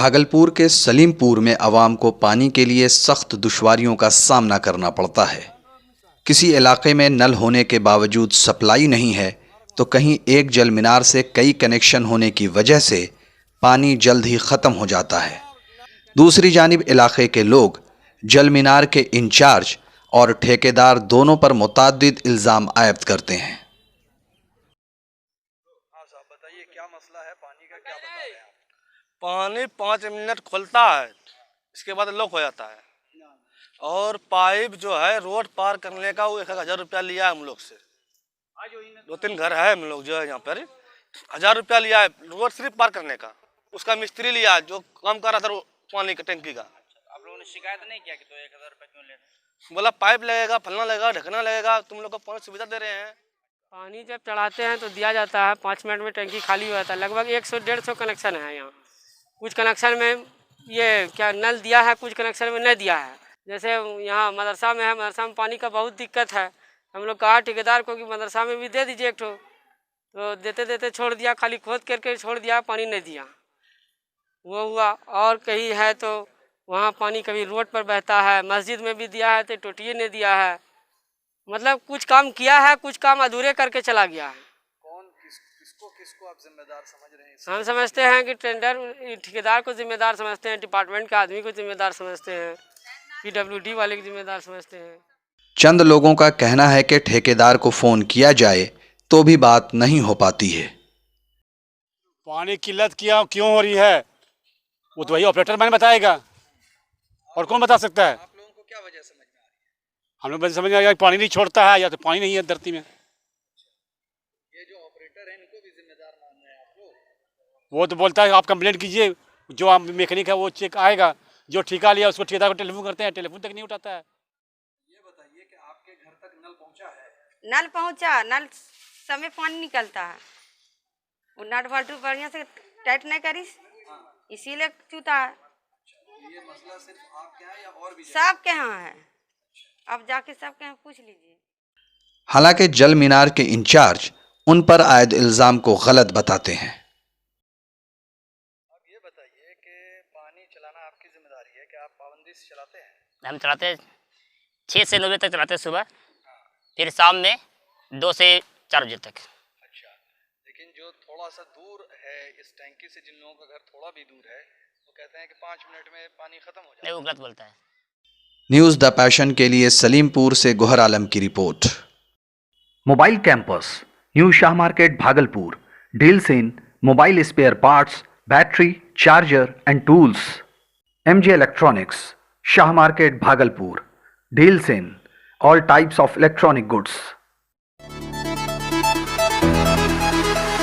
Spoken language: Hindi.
भागलपुर के सलीमपुर में आवाम को पानी के लिए सख्त दुश्वारियों का सामना करना पड़ता है। किसी इलाके में नल होने के बावजूद सप्लाई नहीं है तो कहीं एक जल मीनार से कई कनेक्शन होने की वजह से पानी जल्द ही ख़त्म हो जाता है। दूसरी जानिब इलाके के लोग जल मीनार के इंचार्ज और ठेकेदार दोनों पर मुतअद्दिद इल्ज़ाम आयद करते हैं। हाँ साहब बताइए, क्या मसला है पानी का, क्या बता रहे हैं आप? पानी 5 मिनट खुलता है, इसके बाद लॉक हो जाता है। और पाइप जो है रोड पार करने का वो 1000 रुपया लिया है हम लोग से। 2-3 घर है हम लोग जो है यहाँ पर 1000 रुपया लिया है रोड सिर्फ पार करने का। उसका मिस्त्री लिया जो काम कर रहा था पानी की टंकी का। आप लोगों ने शिकायत नहीं किया कि तो 1000 रुपये क्यों ले रहे हैं? बोला पाइप लगेगा, फलना लगेगा, ढकना लगेगा, तुम लोग को पानी सुविधा दे रहे हैं। पानी जब चढ़ाते हैं तो दिया जाता है, 5 मिनट में टंकी खाली हो जाता है। लगभग 100-150 कनेक्शन है यहाँ। कुछ कनेक्शन में ये क्या नल दिया है, कुछ कनेक्शन में नहीं दिया है। जैसे यहाँ मदरसा में है, मदरसा में पानी का बहुत दिक्कत है। हम लोग कहा ठेकेदार को कि मदरसा में भी दे दीजिए एक ठो, तो देते देते छोड़ दिया, खाली खोद करके छोड़ दिया, पानी नहीं दिया। वो हुआ। और कहीं है तो वहाँ पानी कभी रोड पर बहता है, मस्जिद में भी दिया है तो टोटिए ने दिया है। मतलब कुछ काम किया है, कुछ काम अधूरे करके चला गया है। किसको आप जिम्मेदार समझ रहे हैं? हम समझते हैं कि टेंडर ठेकेदार को जिम्मेदार समझते हैं, डिपार्टमेंट के आदमी को जिम्मेदार समझते हैं, PWD वाले को जिम्मेदार समझते हैं। चंद लोगों का कहना है कि ठेकेदार को फ़ोन किया जाए तो भी बात नहीं हो पाती है। पानी किल्लत क्यों हो रही है वो तो वही ऑपरेटर मैंने बताएगा, और कौन बता सकता है? आप लोगों को क्या वजह समझ में आ रही है? हम लोग समझ में आया पानी नहीं छोड़ता है या तो पानी नहीं है धरती में। ये जो ऑपरेटर है इनको भी जिम्मेदार मान रहे हैं आप लोग? वो तो बोलता है आप कंप्लेंट कीजिए, जो आप मैकेनिक है वो चेक आएगा, जो ठेका लिया उसको ठेकेदार को टेलीफोन करते हैं, टेलीफोन तक नहीं उठाता है। ये बताइए कि आपके घर तक नल पहुंचा है? नल पहुंचा, नल समय पानी निकलता है। वो नट बल्टू बढ़िया से टाइट नहीं करी, इसीलिए चूता है। ये मसला सिर्फ आपके यहाँ या और भी? सबके यहाँ है, अब जाके सबके यहाँ पूछ लीजिए। हालांकि जल मीनार के इंचार्ज उन पर आयद इल्ज़ाम को गलत बताते हैं। अब ये बताइए कि पानी चलाना आपकी जिम्मेदारी है कि आप पाबंदी से चलाते हैं? हम चलाते हैं 6 से 9 बजे तक चलाते हैं सुबह, फिर शाम में 2 से 4 बजे तक। अच्छा, लेकिन जो थोड़ा सा दूर है इस टैंकी से, जिन लोगों का घर थोड़ा भी दूर है, वो कहते हैं कि 5 मिनट में पानी खत्म हो जाता है। नहीं, वो गलत बोलता है। न्यूज़ द पैशन के लिए सलीमपुर से गोहर आलम की रिपोर्ट। Mobile campus, new Shah market Bhagalpur, deals in mobile spare parts, battery, charger and tools. MJ electronics, Shah market Bhagalpur, deals in all types of electronic goods.